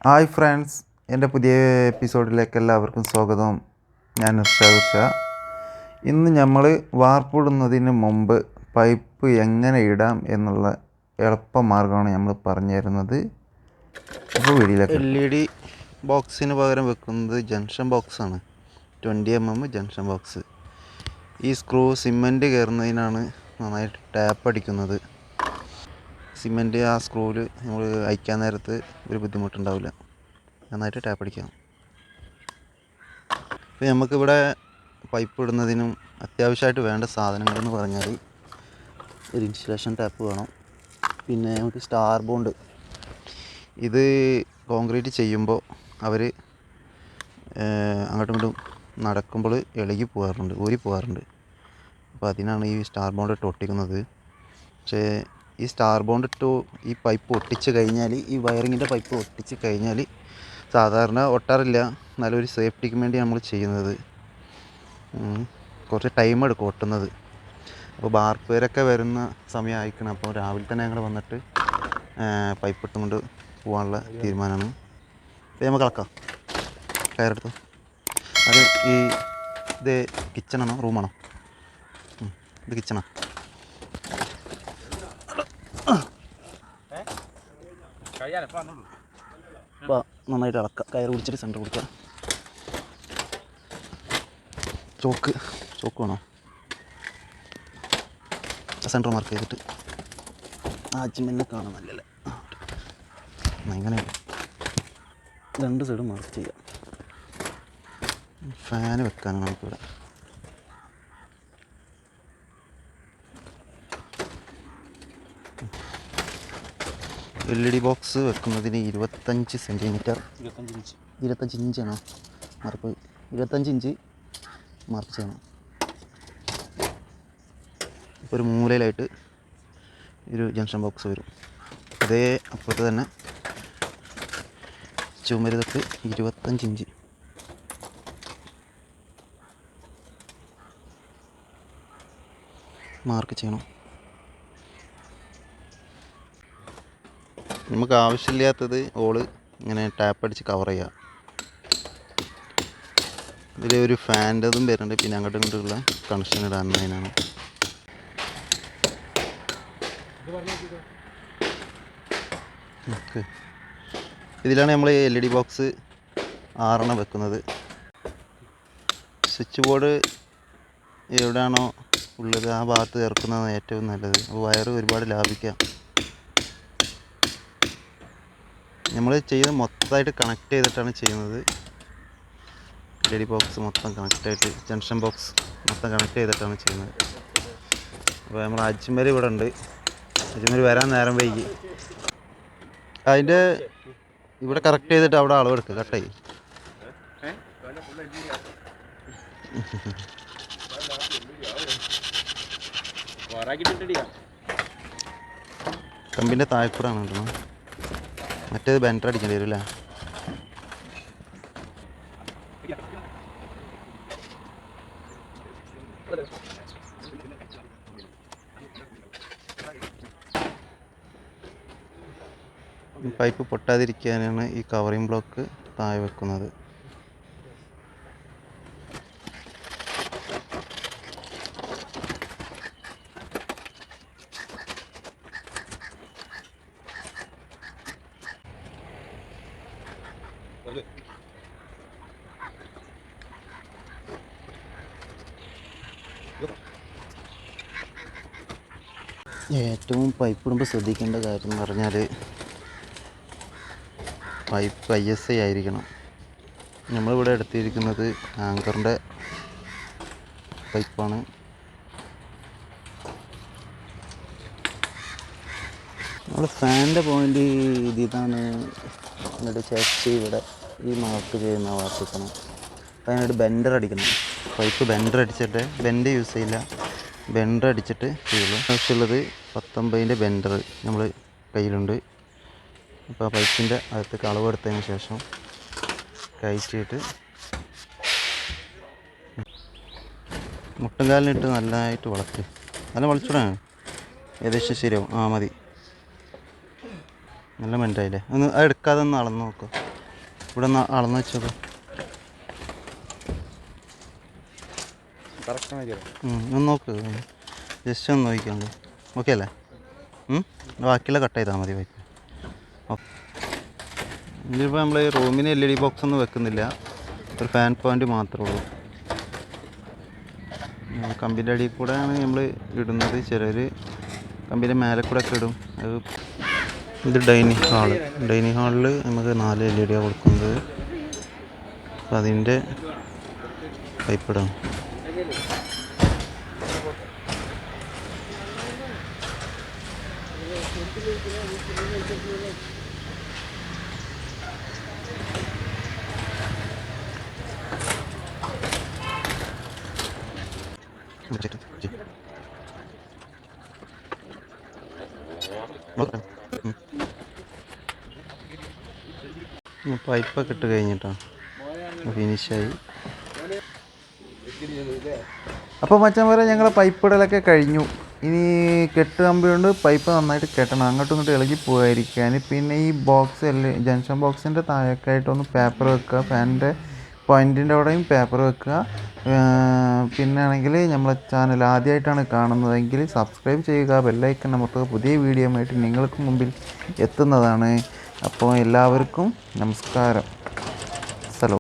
Hi friends, എൻ്റെ പുതിയ എപ്പിസോഡിലേക്ക് എല്ലാവർക്കും സ്വാഗതം. ഞാൻ ഉഷ. ഇന്ന് നമ്മൾ വാർപ്പിടുന്നതിന് മുമ്പ് പൈപ്പ് എങ്ങനെ ഇടാം എന്നുള്ള എളുപ്പമാർഗ്ഗമാണ് നമ്മൾ പറഞ്ഞു തരുന്നത്. അപ്പോൾ വീഡിയോയിലേക്ക്. LED ബോക്സിന് പകരം വെക്കുന്നത് ജംഗ്ഷൻ ബോക്സാണ്. 20 mm junction box. ഈ സ്ക്രൂ സിമൻറ്റ് കയറുന്നതിനാണ് നന്നായിട്ട് ടാപ്പ് അടിക്കുന്നത്. സിമൻറ്റ് ആ സ്ക്രൂവിൽ നമ്മൾ അയക്കാൻ നേരത്ത് ഒരു ബുദ്ധിമുട്ടുണ്ടാവില്ല. നന്നായിട്ട് ടാപ്പ് അടിക്കാം. അപ്പോൾ നമുക്കിവിടെ പൈപ്പ് ഇടുന്നതിനും അത്യാവശ്യമായിട്ട് വേണ്ട സാധനങ്ങളെന്ന് പറഞ്ഞാൽ ഒരു ഇൻസുലേഷൻ ടാപ്പ് വേണം. പിന്നെ നമുക്ക് സ്റ്റാർ ബോണ്ട്. ഇത് കോൺക്രീറ്റ് ചെയ്യുമ്പോൾ അവർ അങ്ങോട്ടും ഇങ്ങോട്ടും നടക്കുമ്പോൾ ഇളകി പോകാറുണ്ട്, ഊരി പോകാറുണ്ട്. അപ്പോൾ അതിനാണ് ഈ സ്റ്റാർ ബോണ്ട് ഇട്ട് ഒട്ടിക്കുന്നത്. പക്ഷേ ഈ സ്റ്റാർ ബോണ്ട് ഇട്ട് ഈ പൈപ്പ് ഒട്ടിച്ച് കഴിഞ്ഞാൽ, ഈ വയറിങ്ങിൻ്റെ പൈപ്പ് ഒട്ടിച്ച് കഴിഞ്ഞാൽ സാധാരണ ഒട്ടാറില്ല. നല്ലൊരു സേഫ്റ്റിക്ക് വേണ്ടി നമ്മൾ ചെയ്യുന്നത്. കുറച്ച് ടൈം എടുക്കും ഒട്ടുന്നത്. അപ്പോൾ ബാർപ്പേരൊക്കെ വരുന്ന സമയം അയക്കണം. അപ്പോൾ രാവിലെ തന്നെ ഞങ്ങൾ വന്നിട്ട് പൈപ്പ് ഇട്ടുകൊണ്ട് പോകാനുള്ള തീരുമാനമാണ്. അപ്പോൾ നമുക്ക് ഇളക്കാം. കയറെടുത്തു. അത് ഇത് കിച്ചണാണോ റൂമാണോ? ഇത് കിച്ചണാണ്. അപ്പോൾ നന്നായിട്ട് ഇളക്കാം. കയറ് പിടിച്ചിട്ട് സെൻറ്റർ പിടിക്കാം. ചോക്ക് വേണോ? സെൻറ്റർ മാർക്ക് ചെയ്തിട്ട് ആജ്മെന്നെ കാണാൻ നല്ലല്ലേ. ഇങ്ങനെ 2 സൈഡും മാർക്ക് ചെയ്യാം. ഫാന് വെക്കാനാണ് നമുക്കിവിടെ. LED ബോക്സ് വെക്കുന്നതിന് 25 സെൻറ്റിമീറ്റർ 25 ഇഞ്ചാണോ മാർക്ക്? 25 ഇഞ്ച് മാർക്ക് ചെയ്യണം. ഇപ്പോൾ ഒരു മൂലയിലായിട്ട് ഒരു ജംഗ്ഷൻ ബോക്സ് വരും. അതേ അപ്പുറത്ത് തന്നെ ചുമര് തൊട്ട് 25 ഇഞ്ച് മാർക്ക് ചെയ്യണം. നമുക്ക് ആവശ്യമില്ലാത്തത് ഇങ്ങനെ ടാപ്പ് അടിച്ച് കവർ ചെയ്യുക. ഇതിൽ ഒരു ഫാൻ്റെതും വരുന്നുണ്ട്. പിന്നെ അങ്ങോട്ടും ഇങ്ങോട്ടുള്ള കണക്ഷൻ ഇടാനാണ്. ഓക്കെ, ഇതിലാണ് നമ്മൾ LED ബോക്സ് 6 വെക്കുന്നത്. സ്വിച്ച് ബോർഡ് എവിടെയാണോ ഉള്ളത് ആ ഭാഗത്ത് ഇറക്കുന്നതാണ് ഏറ്റവും നല്ലത്. അപ്പോൾ വയറ് ഒരുപാട് ലാഭിക്കാം. നമ്മൾ ചെയ്യുന്നത് മൊത്തമായിട്ട് കണക്ട് ചെയ്തിട്ടാണ് ചെയ്യുന്നത്. LED ബോക്സ് മൊത്തം കണക്റ്റായിട്ട്, ജംഗ്ഷൻ ബോക്സ് മൊത്തം കണക്ട് ചെയ്തിട്ടാണ് ചെയ്യുന്നത്. അപ്പോൾ നമ്മൾ അജ്മൽ ഇവിടെ ഉണ്ട്. അജ്മൽ വരാൻ നേരം വൈകി. അതിൻ്റെ ഇവിടെ കറക്റ്റ് ചെയ്തിട്ട് അവിടെ അളവെടുക്കുക. കട്ടായി കമ്പിൻ്റെ താഴ്ക്കൂടാണ് കേട്ടോ. മറ്റേത് ബെൻഡർ അടിക്കേണ്ടി വരും അല്ലേ? പൈപ്പ് പൊട്ടാതിരിക്കാനാണ് ഈ കവറിങ് ബ്ലോക്ക് താഴെ വെക്കുന്നത്. ഏറ്റവും പൈപ്പ് ഇടുമ്പോൾ ശ്രദ്ധിക്കേണ്ട കാര്യം എന്ന് പറഞ്ഞാൽ പൈപ്പ് ISI ആയിരിക്കണം. നമ്മളിവിടെ എടുത്തിരിക്കുന്നത് ആങ്കറിൻ്റെ പൈപ്പാണ്. നമ്മൾ ഫാനിൻ്റെ പോയിൻ്റ് ഇതാണ്. എന്നിട്ട് ചെക്ക് ഇവിടെ ഈ മാർക്ക് ചെയ്യുന്ന വാർത്തിക്കണം. അപ്പോൾ അതിനായിട്ട് ബെൻഡർ അടിക്കണം. പൈപ്പ് ബെൻഡർ അടിച്ചിട്ട്, ബെൻഡ് യൂസ് ചെയ്യില്ല, ബെൻഡർ അടിച്ചിട്ട് ചെയ്യുള്ളൂ. ആവശ്യമുള്ളത് 19ൻ്റെ ബെൻഡർ നമ്മൾ കയ്യിലുണ്ട്. അപ്പോൾ ആ പൈപ്പിൻ്റെ അകത്തേക്ക് അളവെടുത്തതിന് ശേഷം കയറ്റിയിട്ട് മുട്ടുംകാലിനിട്ട് നല്ലതായിട്ട് വളർത്തി. നല്ല വളച്ചിടാണ്. ഏകദേശം ശരിയാവും. മതി. നല്ല മെൻ്റായില്ലേ? ഒന്ന് അത് എടുക്കാതെ ഒന്ന് അളന്ന് നോക്കുക. ഇവിടെ ഒന്ന് അളന്ന് വെച്ചോളൂ. ഒന്ന് നോക്ക്, ജസ്റ്റ് ഒന്ന് നോക്കിക്കോളൂ. ഓക്കെ അല്ലേ? ബാക്കിയുള്ള കട്ട് ചെയ്താൽ മതി പൈപ്പ്. ഓക്കെ. ഇതിപ്പോൾ നമ്മൾ റൂമിന് LED ബോക്സ് ഒന്നും വെക്കുന്നില്ല, ഒരു ഫാൻ പോയിൻ്റ് മാത്രമേ ഉള്ളൂ. കമ്പിൻ്റെ അടിയിൽ കൂടെയാണ് നമ്മൾ ഇടുന്നത്. ചിലർ കമ്പിൻ്റെ മേലെ കൂടെ ഒക്കെ ഇടും. അത് ഇത് ഡൈനിങ് ഹാളിൽ നമുക്ക് 4 LED കൊടുക്കുന്നത്. അപ്പം അതിൻ്റെ പൈപ്പ് ഇടാം. പൈപ്പൊക്കെ ഇട്ട് കഴിഞ്ഞിട്ടാണ് ഫിനിഷായി. അപ്പോൾ മച്ചാന്മാരെ ഞങ്ങളെ പൈപ്പ് ഇടലൊക്കെ കഴിഞ്ഞു. ഇനി കെട്ട് കമ്പി കൊണ്ട് പൈപ്പ് നന്നായിട്ട് കെട്ടണം, അങ്ങോട്ടും ഇങ്ങോട്ടും ഇളകി പോകാതിരിക്കാൻ. പിന്നെ ഈ ബോക്സ് ജംഗ്ഷൻ ബോക്സിൻ്റെ താഴേക്കായിട്ടൊന്ന് പേപ്പർ വെക്കുക, ഫാനിൻ്റെ പോയിൻറ്റിൻ്റെ അവിടെയും പേപ്പർ വെക്കുക. പിന്നെ ആണെങ്കിൽ നമ്മളെ ചാനൽ ആദ്യമായിട്ടാണ് കാണുന്നതെങ്കിൽ സബ്സ്ക്രൈബ് ചെയ്യുക, ബെല്ലൈക്കൺ അമർത്തുക. പുതിയ വീഡിയോ ആയിട്ട് നിങ്ങൾക്ക് മുമ്പിൽ എത്തുന്നതാണ്. അപ്പോൾ എല്ലാവർക്കും നമസ്കാരം.